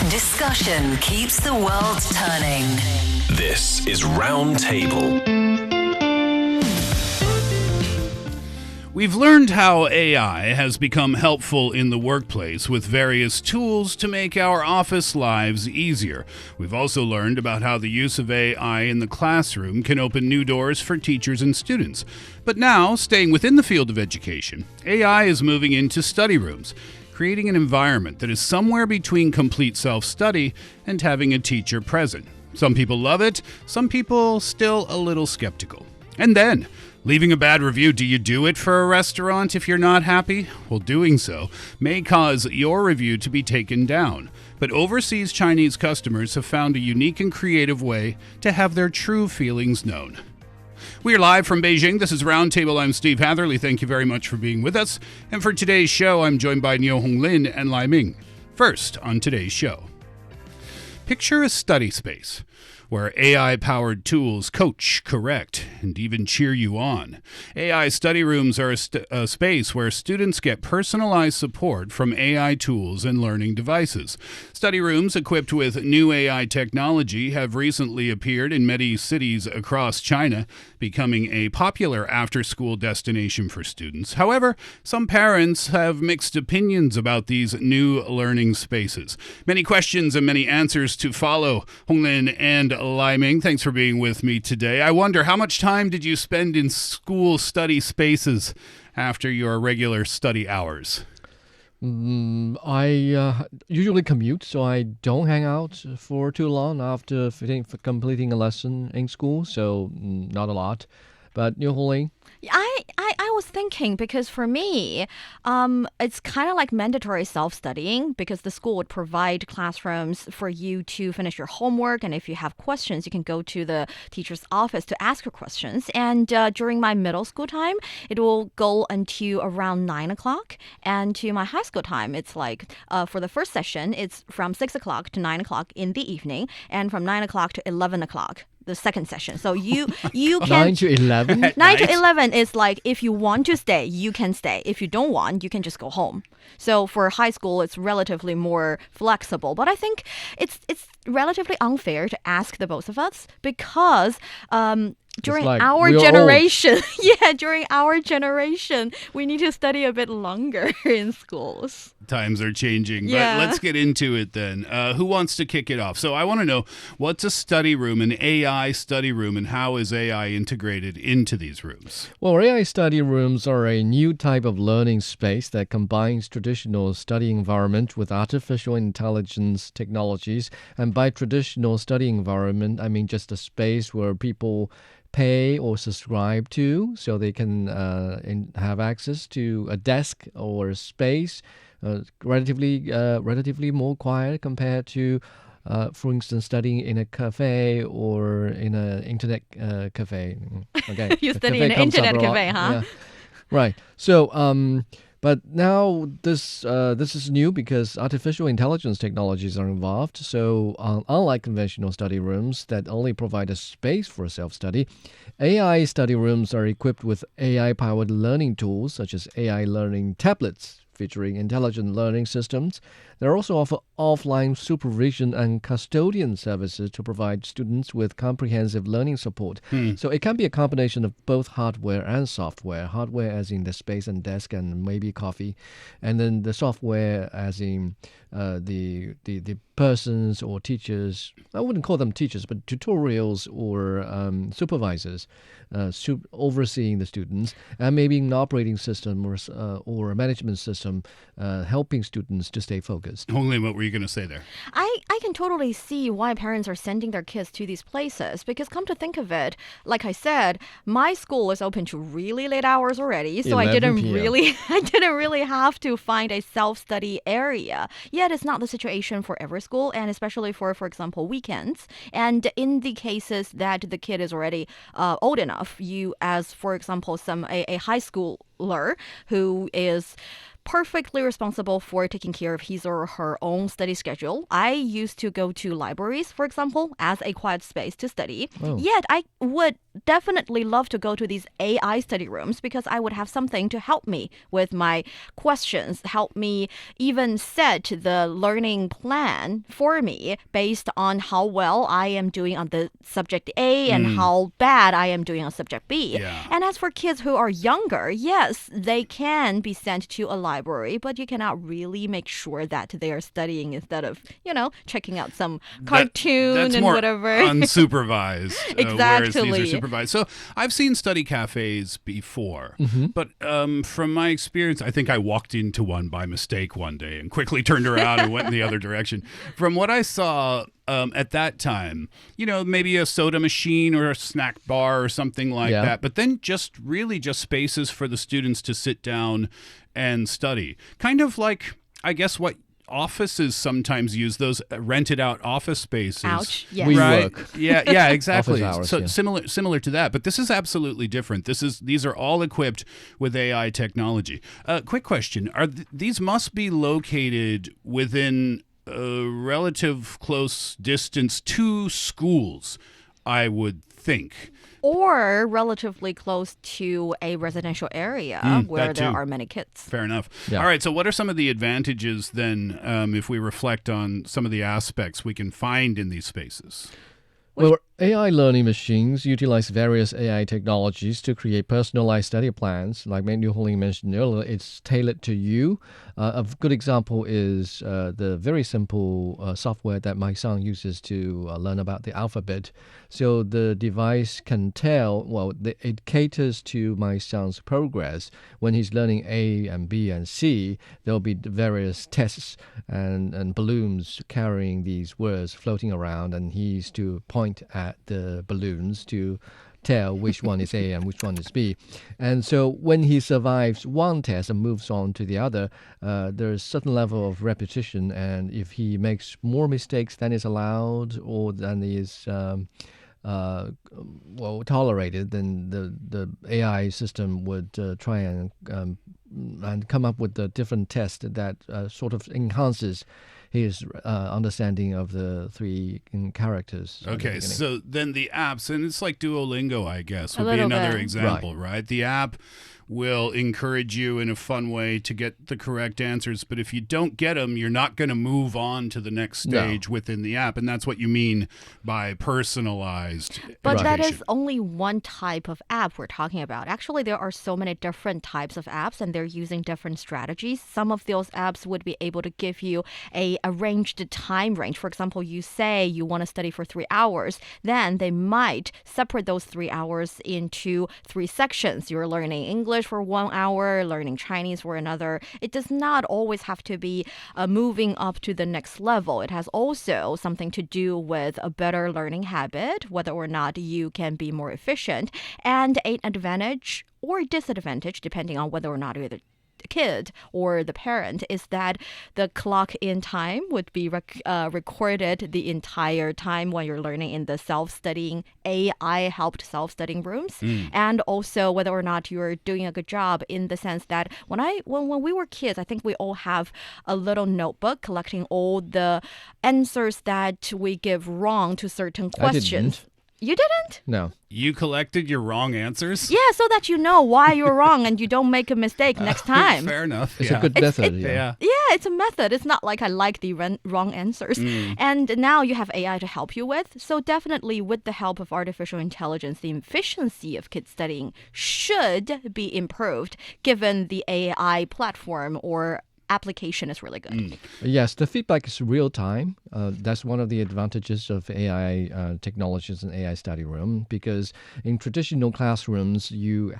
Discussion keeps the world turning. This is Roundtable. We've learned how AI has become helpful in the workplace with various tools to make our office lives easier. We've also learned about how the use of AI in the classroom can open new doors for teachers and students. But now, staying within the field of education, AI is moving into study rooms, creating an environment that is somewhere between complete self-study and having a teacher present. Some people love it, some people still a little skeptical. And then, leaving a bad review, do you do it for a restaurant if you're not happy? Well, doing so may cause your review to be taken down. But overseas Chinese customers have found a unique and creative way to have their true feelings known. We are live from Beijing. This is Roundtable. I'm Steve Hatherly. Thank you very much for being with us. And for today's show, I'm joined by Niu Honglin Laiming. First on today's show, picture a study space where AI-powered tools coach, correct, and even cheer you on. AI study rooms are a space where students get personalized support from AI tools and learning devices. Study rooms equipped with new AI technology have recently appeared in many cities across China, becoming a popular after-school destination for students. However, some parents have mixed opinions about these new learning spaces. Many questions and many answers to follow. Honglin and Laiming, thanks for being with me today. I wonder, how much time did you spend in school study spaces after your regular study hours? I usually commute, so I don't hang out for too long after completing a lesson in school, so not a lot. But Niu Honglin? I was thinking, because for me, it's kind of like mandatory self-studying, because the school would provide classrooms for you to finish your homework, and if you have questions, you can go to the teacher's office to ask your questions. And during my middle school time, it will go until around 9 o'clock, and to my high school time, it's like for the first session, it's from 6 o'clock to 9 o'clock in the evening, and from 9 o'clock to 11 o'clock. The second session. So you can 9 to 11? 9 to 11 is like, if you want to stay, you can stay. If you don't want, you can just go home. So for high school, it's relatively more flexible. But I think it's relatively unfair to ask the both of us, because during our generation, during our generation, we need to study a bit longer in schools. Times are changing, but let's get into it then. Who wants to kick it off? So I want to know, what's a study room, an AI study room, and how is AI integrated into these rooms? Well, AI study rooms are a new type of learning space that combines traditional study environment with artificial intelligence technologies. And by traditional study environment, I mean just a space where people pay or subscribe to, so they can have access to a desk or a space relatively more quiet compared to, for instance, studying in a cafe or in an internet cafe. Okay, you study in an internet cafe, huh? Yeah. Right. So, but now this is new because artificial intelligence technologies are involved. So unlike conventional study rooms that only provide a space for self-study, AI study rooms are equipped with AI-powered learning tools such as AI learning tablets featuring intelligent learning systems. They also offer offline supervision and custodian services to provide students with comprehensive learning support. So it can be a combination of both hardware and software. Hardware as in the space and desk and maybe coffee, and then the software as in the persons or teachers. I wouldn't call them teachers, but tutorials or supervisors overseeing the students, and maybe an operating system or a management system helping students to stay focused. Honglin, what were you going to say there? I can totally see why parents are sending their kids to these places, because come to think of it, like I said, my school is open to really late hours already, so I didn't really have to find a self-study area. Yet it's not the situation for every school, and especially for example, weekends. And in the cases that the kid is already old enough, you, as for example, a high schooler who is perfectly responsible for taking care of his or her own study schedule. I used to go to libraries, for example, as a quiet space to study. Yet I would definitely love to go to these AI study rooms because I would have something to help me with my questions, help me even set the learning plan for me based on how well I am doing on the subject A and how bad I am doing on subject B. Yeah. And as for kids who are younger, yes, they can be sent to a library, but you cannot really make sure that they are studying instead of, checking out some cartoon That's and more whatever. unsupervised. Whereas these Exactly. are supervised. So I've seen study cafes before, but from my experience, I think I walked into one by mistake one day and quickly turned around and went in the other direction. From what I saw at that time, maybe a soda machine or a snack bar or something like that, but then just spaces for the students to sit down and study. Kind of like, I guess, what offices sometimes use, those rented out office spaces. Ouch. Yes. Right. WeWork. Yeah, exactly. Office hours, So yeah. similar to that, but this is absolutely different. These are all equipped with AI technology. Quick question: these must be located within a relative close distance to schools, I would think. Or relatively close to a residential area where that there too. are many kids. Fair enough. Yeah. All right. So, what are some of the advantages then, if we reflect on some of the aspects we can find in these spaces? Well, AI learning machines utilize various AI technologies to create personalized study plans. Like Niu Honglin mentioned earlier, it's tailored to you. A good example is the very simple software that my son uses to learn about the alphabet. So the device can tell, it caters to my son's progress. When he's learning A and B and C, there'll be various tests and balloons carrying these words floating around, and he's to point at the balloons to tell which one is A and which one is B. And so when he survives one test and moves on to the other, there's a certain level of repetition, and if he makes more mistakes than is allowed or than is tolerated, then the AI system would try and come up with a different test that sort of enhances his understanding of the three characters. at the Okay, beginning. so then the apps, and it's like Duolingo, I guess, A would be little another bit. example, right? The app will encourage you in a fun way to get the correct answers, but if you don't get them, you're not going to move on to the next stage within the app, and that's what you mean by personalized But that education. is only one type of app we're talking about. Actually, there are so many different types of apps and they're using different strategies. Some of those apps would be able to give you a arranged time range. For example, you say you want to study for 3 hours, then they might separate those 3 hours into 3 sections. You're learning English for 1 hour, learning Chinese for another. It does not always have to be moving up to the next level. It has also something to do with a better learning habit, whether or not you can be more efficient, and an advantage or disadvantage, depending on whether or not you're the kid or the parent, is that the clock in time would be recorded the entire time when you're learning in the self-studying AI helped self-studying rooms, and also whether or not you're doing a good job, in the sense that when we were kids, I think we all have a little notebook collecting all the answers that we give wrong to certain I questions. didn't. You didn't? No. You collected your wrong answers? Yeah, so that you know why you're wrong and you don't make a mistake next time. Fair enough. It's yeah. a good method. Yeah. Yeah, it's a method. It's not like I like the wrong answers. And now you have AI to help you with. So definitely with the help of artificial intelligence, the efficiency of kids studying should be improved given the AI platform or application is really good. Yes, the feedback is real time. That's one of the advantages of AI technologies and AI study room, because in traditional classrooms, you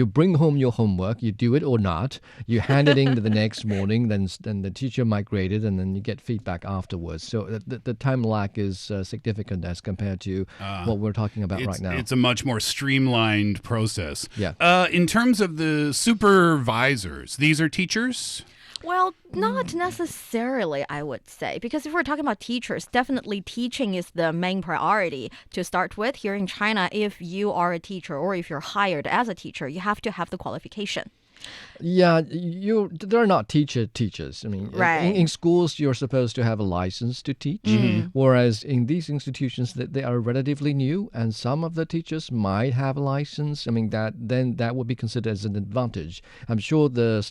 bring home your homework, you do it or not, you hand it in the next morning, then the teacher might grade it, and then you get feedback afterwards. So the time lag is significant as compared to what we're talking about right now. It's a much more streamlined process. Yeah. In terms of the supervisors, these are teachers? Well, not necessarily, I would say, because if we're talking about teachers, definitely teaching is the main priority to start with. Here in China, if you are a teacher or if you're hired as a teacher, you have to have the qualification. Yeah, they're not teachers. I mean, Right. in schools you're supposed to have a license to teach, whereas in these institutions that they are relatively new, and some of the teachers might have a license. I mean, that would be considered as an advantage. I'm sure the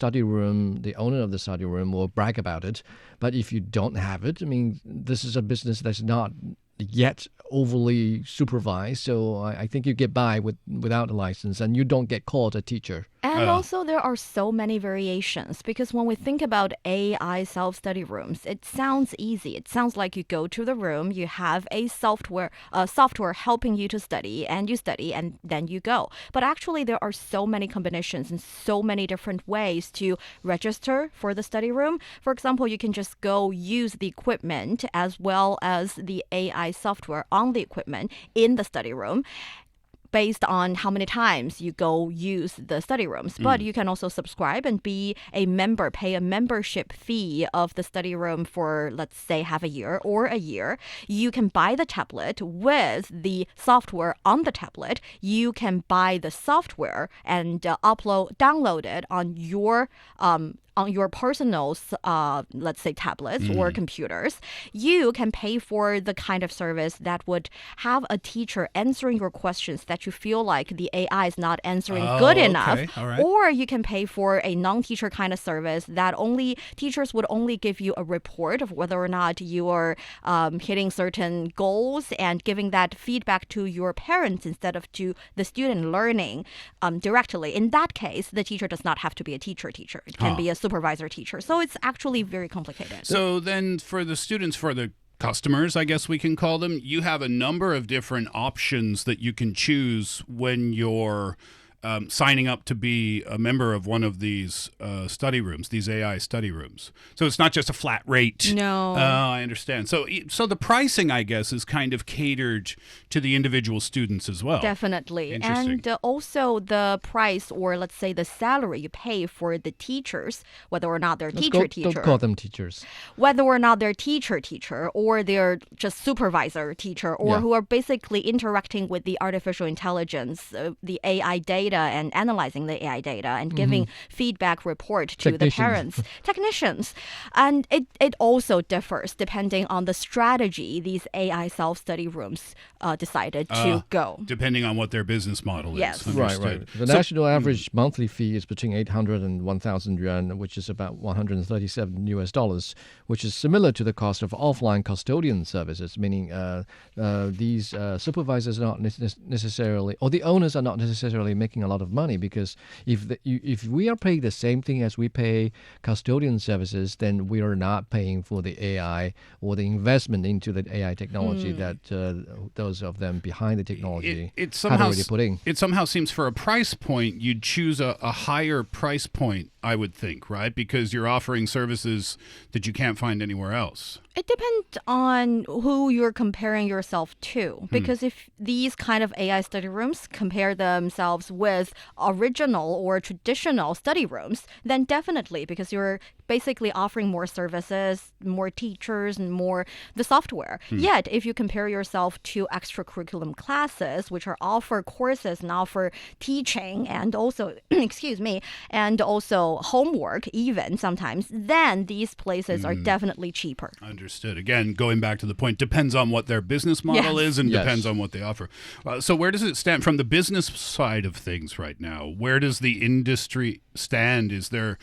owner of the study room will brag about it. But if you don't have it, I mean, this is a business that's not yet overly supervised. So I think you get by without a license, and you don't get called a teacher. And also, there are so many variations because when we think about AI self-study rooms, it sounds easy. It sounds like you go to the room, you have a software helping you to study, and then you go. But actually, there are so many combinations and so many different ways to register for the study room. For example, you can just go use the equipment as well as the AI software on the equipment in the study room, based on how many times you go use the study rooms. But you can also subscribe and be a member, pay a membership fee of the study room for, let's say, half a year or a year. You can buy the tablet with the software on the tablet. You can buy the software and download it on your personal, let's say, tablets or computers. You can pay for the kind of service that would have a teacher answering your questions that you feel like the AI is not answering good enough. All right. Or you can pay for a non-teacher kind of service that teachers would only give you a report of whether or not you are hitting certain goals and giving that feedback to your parents instead of to the student learning directly. In that case, the teacher does not have to be a teacher. It can be a supervisor teacher. So it's actually very complicated. So then for the students, for the customers, I guess we can call them, you have a number of different options that you can choose when you're signing up to be a member of one of these study rooms, these AI study rooms. So it's not just a flat rate. No. I understand. So the pricing, I guess, is kind of catered to the individual students as well. Definitely. Interesting. And also the price, or let's say the salary you pay for the teachers, whether or not they're teacher. Don't call them teachers. Whether or not they're teacher, or they're just supervisor teacher, or who are basically interacting with the artificial intelligence, the AI data, and analyzing the AI data and giving feedback report to the parents, technicians. And it also differs depending on the strategy these AI self-study rooms decided to go. Depending on what their business model Yes. is. Right. Understood. The national average monthly fee is between 800 and 1,000 yuan, which is about $137, which is similar to the cost of offline custodian services, meaning these supervisors are not necessarily, or the owners are not necessarily making a lot of money, because if we are paying the same thing as we pay custodian services, then we are not paying for the AI or the investment into the AI technology that those of them behind the technology have already put in. It somehow seems for a price point, you'd choose a higher price point, I would think, right? Because you're offering services that you can't find anywhere else. It depends on who you're comparing yourself to. Because if these kind of AI study rooms compare themselves with original or traditional study rooms, then definitely, because you're basically offering more services, more teachers, and more the software. Yet, if you compare yourself to extracurriculum classes, which are offer courses and offer teaching and also, and also homework even sometimes, then these places are definitely cheaper. Understood. Again, going back to the point, depends on what their business model is and depends on what they offer. So where does it stand from the business side of things right now? Where does the industry stand? Is there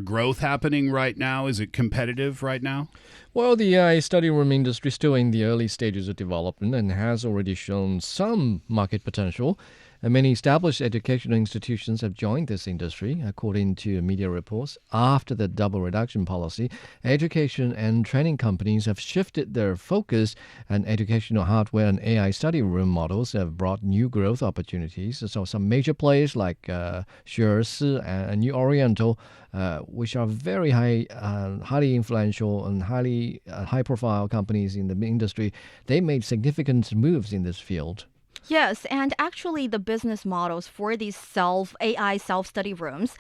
growth happening right now? Is it competitive right now? Well, the AI study room industry is still in the early stages of development and has already shown some market potential. And many established educational institutions have joined this industry, according to media reports. After the double reduction policy, education and training companies have shifted their focus, and educational hardware and AI study room models have brought new growth opportunities. So some major players like Xuersi and New Oriental, which are very highly influential and high-profile companies in the industry, they made significant moves in this field. Yes, and actually, the business models for these AI self-study rooms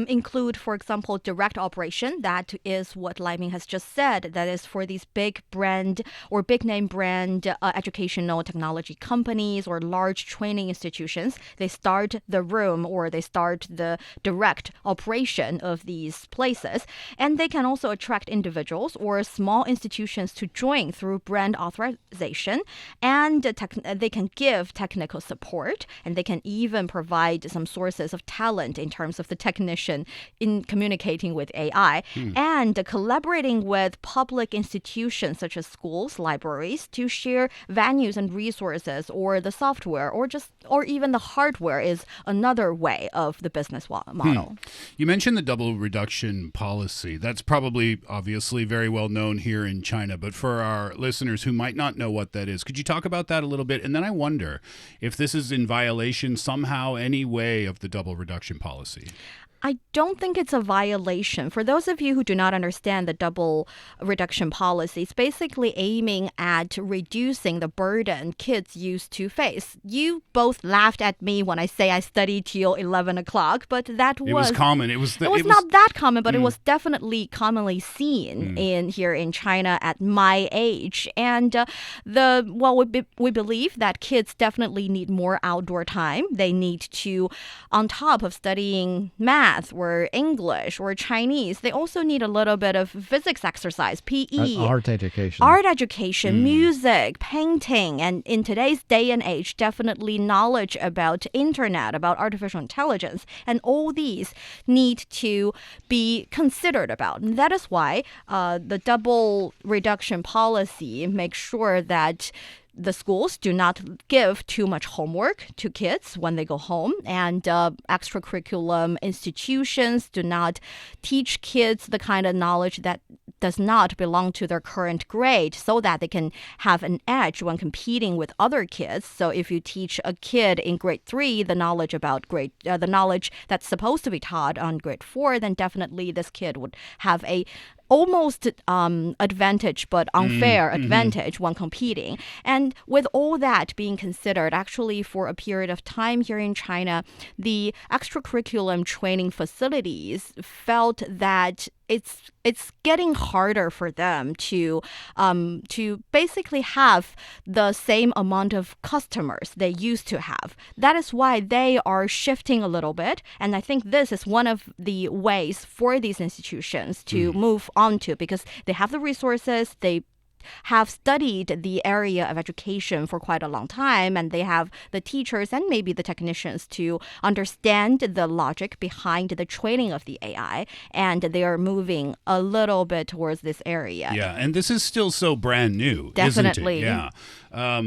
include, for example, direct operation. That is what Laiming has just said. That is for these big brand or big name brand educational technology companies or large training institutions. They start the room or they start the direct operation of these places, and they can also attract individuals or small institutions to join through brand authorization, and they can give technical support, and they can even provide some sources of talent in terms of the technician in communicating with AI, and collaborating with public institutions such as schools, libraries to share venues and resources, or the software, or even the hardware is another way of the business model. You mentioned the double reduction policy. That's probably obviously very well known here in China, but for our listeners who might not know what that is, could you talk about that a little bit? And then I wonder if this is in violation somehow, any way of the double reduction policy. I don't think it's a violation. For those of you who do not understand the double reduction policy, it's basically aiming at reducing the burden kids used to face. You both laughed at me when I say I studied till 11 o'clock, but it was common. It was not that common, but it was definitely commonly seen here in China at my age. And we believe that kids definitely need more outdoor time. They need to, on top of studying math or English or Chinese, they also need a little bit of physics exercise, PE, art education, music, painting, and in today's day and age, definitely knowledge about internet, about artificial intelligence, and all these need to be considered about. And that is why the double reduction policy makes sure that the schools do not give too much homework to kids when they go home, and extracurriculum institutions do not teach kids the kind of knowledge that does not belong to their current grade, so that they can have an edge when competing with other kids. So if you teach a kid in grade 3 the knowledge that's supposed to be taught on grade 4, then definitely this kid would have a almost advantage, but unfair advantage when competing. And with all that being considered, actually for a period of time here in China, the extracurriculum training facilities felt that it's getting harder for them to basically have the same amount of customers they used to have. That is why they are shifting a little bit, and I think this is one of the ways for these institutions to move on to, because they have the resources, they have studied the area of education for quite a long time, and they have the teachers and maybe the technicians to understand the logic behind the training of the AI, and they are moving a little bit towards this area. Yeah, and this is still so brand new, definitely. isn't it? Yeah.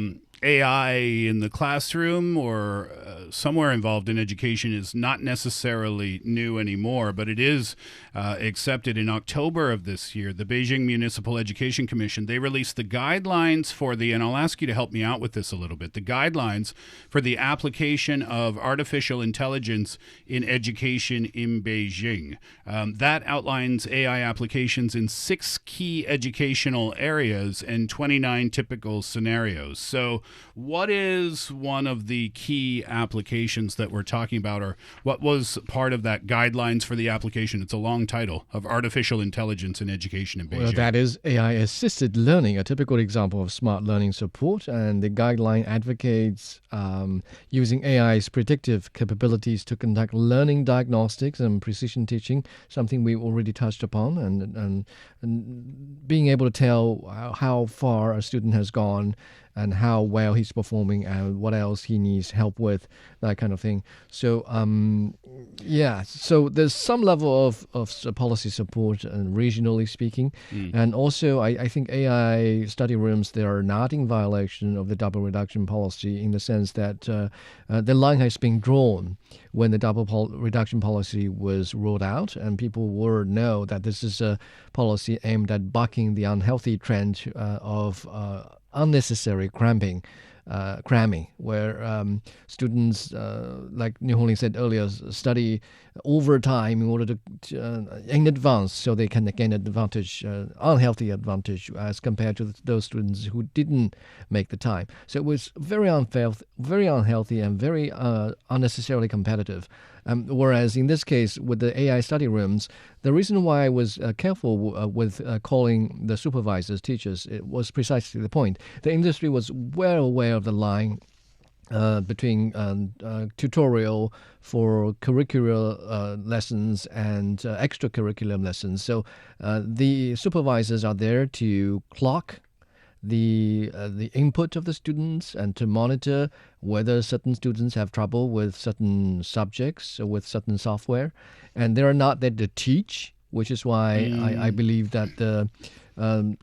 AI in the classroom or somewhere involved in education is not necessarily new anymore, but it is accepted. In October of this year, the Beijing Municipal Education Commission, they released the guidelines for and I'll ask you to help me out with this a little bit, the guidelines for the application of artificial intelligence in education in Beijing. That outlines AI applications in 6 key educational areas and 29 typical scenarios. So what is one of the key applications that we're talking about, or what was part of that guidelines for the application? It's a long title, of artificial intelligence in education in Beijing. Well, that is AI-assisted learning, a typical example of smart learning support, and the guideline advocates using AI's predictive capabilities to conduct learning diagnostics and precision teaching, something we already touched upon, and being able to tell how far a student has gone and how well he's performing and what else he needs help with, that kind of thing. So, so there's some level of policy support, and regionally speaking. And also, I think AI study rooms, they are not in violation of the double reduction policy, in the sense that the line has been drawn when the double reduction policy was rolled out, and people will know that this is a policy aimed at bucking the unhealthy trend of unnecessary cramping cramming, where students, like Niu Honglin said earlier, study over time in order to in advance, so they can gain advantage, unhealthy advantage, as compared to those students who didn't make the time. So it was very unfair, very unhealthy, and very unnecessarily competitive. Whereas in this case, with the AI study rooms, the reason why I was careful with calling the supervisors teachers, it was precisely the point. The industry was well aware of the line between tutorial for curricular lessons and extracurricular lessons. So the supervisors are there to clock the input of the students and to monitor whether certain students have trouble with certain subjects or with certain software, and they are not there to teach, which is why I believe that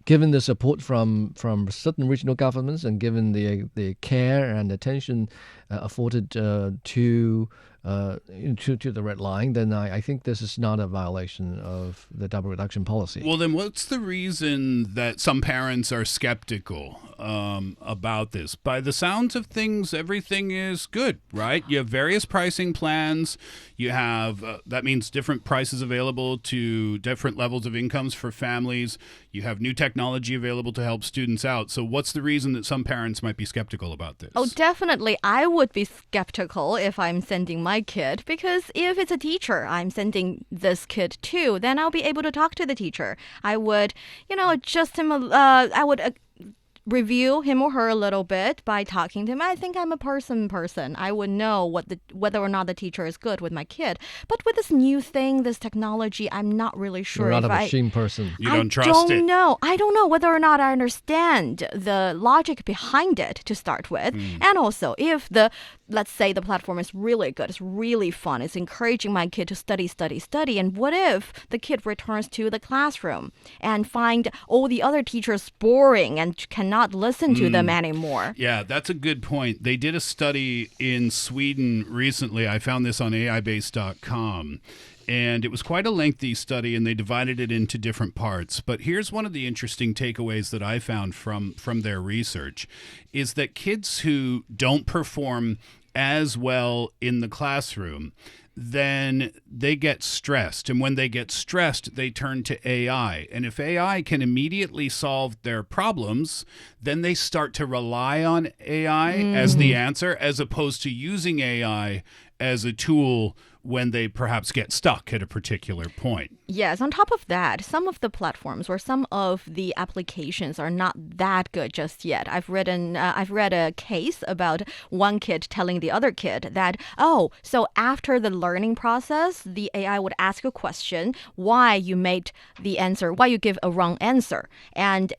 given the support from certain regional governments and given the care and attention afforded to the red line, then I think this is not a violation of the double reduction policy. Well, then what's the reason that some parents are skeptical about this? By the sounds of things, everything is good, right? You have various pricing plans. You have, that means different prices available to different levels of incomes for families. You have new technology available to help students out. So what's the reason that some parents might be skeptical about this? Oh, definitely. I would be skeptical if I'm sending my kid, because if it's a teacher I'm sending this kid to, then I'll be able to talk to the teacher. I would, adjust him. I would review him or her a little bit by talking to him. I think I'm a person. I would know whether or not the teacher is good with my kid. But with this new thing, this technology, I'm not really sure. You're not a machine person. You don't trust it. I don't know whether or not I understand the logic behind it to start with. And also, if let's say the platform is really good, it's really fun, it's encouraging my kid to study, and what if the kid returns to the classroom and find all the other teachers boring and cannot listen to them anymore? Yeah, that's a good point. They did a study in Sweden recently. I found this on AIBase.com. And it was quite a lengthy study, and they divided it into different parts. But here's one of the interesting takeaways that I found from their research, is that kids who don't perform as well in the classroom, then they get stressed. And when they get stressed, they turn to AI. And if AI can immediately solve their problems, then they start to rely on AI as the answer, as opposed to using AI as a tool when they perhaps get stuck at a particular point. Yes, on top of that, some of the platforms or some of the applications are not that good just yet. I've read a case about one kid telling the other kid that, so after the learning process, the AI would ask a question, why you give a wrong answer. And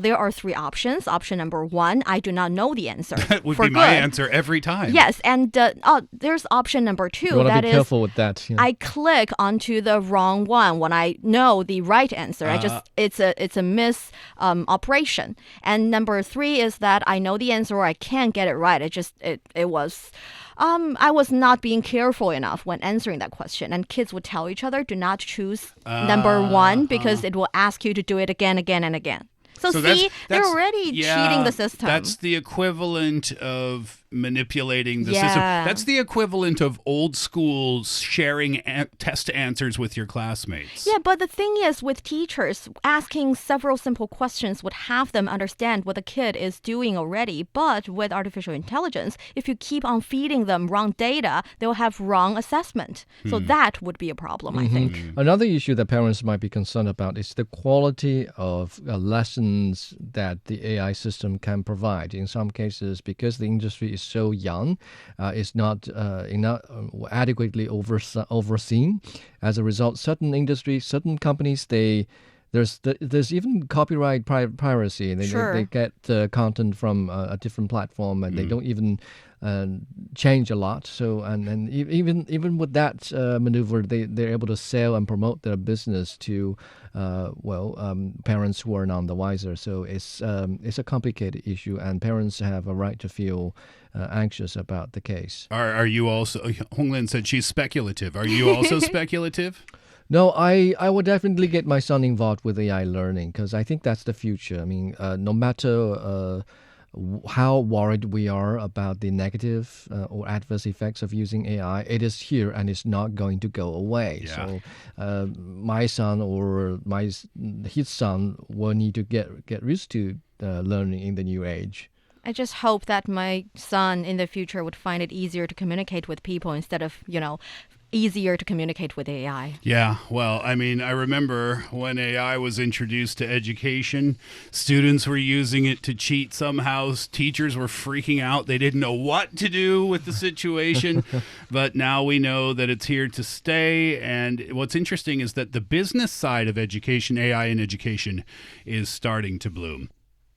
there are three options. Option number one, I do not know the answer. That would be my answer every time. Yes, and there's option number two. You want to be careful with that. Yeah. I click onto the wrong one when I know the right answer. It's a miss operation. And number three is that I know the answer or I can't get it right. I was not being careful enough when answering that question. And kids would tell each other, do not choose number one because it will ask you to do it again, and again. So see, they're already cheating the system. That's the equivalent of manipulating the system. That's the equivalent of old school sharing test answers with your classmates. Yeah, but the thing is, with teachers, asking several simple questions would have them understand what the kid is doing already. But with artificial intelligence, if you keep on feeding them wrong data, they'll have wrong assessment. So that would be a problem, I think. Another issue that parents might be concerned about is the quality of lessons that the AI system can provide. In some cases, because the industry is so young, it's not adequately overseen. As a result, certain industries, certain companies, there's even copyright piracy. They get content from a different platform, and they don't even change a lot. So and even with that maneuver, they're able to sell and promote their business to parents who are none the wiser. So it's a complicated issue, and parents have a right to feel anxious about the case. Are you also? Honglin said she's speculative. Are you also speculative? No, I would definitely get my son involved with AI learning because I think that's the future. I mean, no matter how worried we are about the negative or adverse effects of using AI. It is here and it's not going to go away. Yeah. So my son or his son will need to get used to learning in the new age. I just hope that my son in the future would find it easier to communicate with people instead of, easier to communicate with AI. Yeah, well, I mean, I remember when AI was introduced to education, students were using it to cheat somehow. Teachers were freaking out. They didn't know what to do with the situation. But now we know that it's here to stay. And what's interesting is that the business side of education, AI in education, is starting to bloom.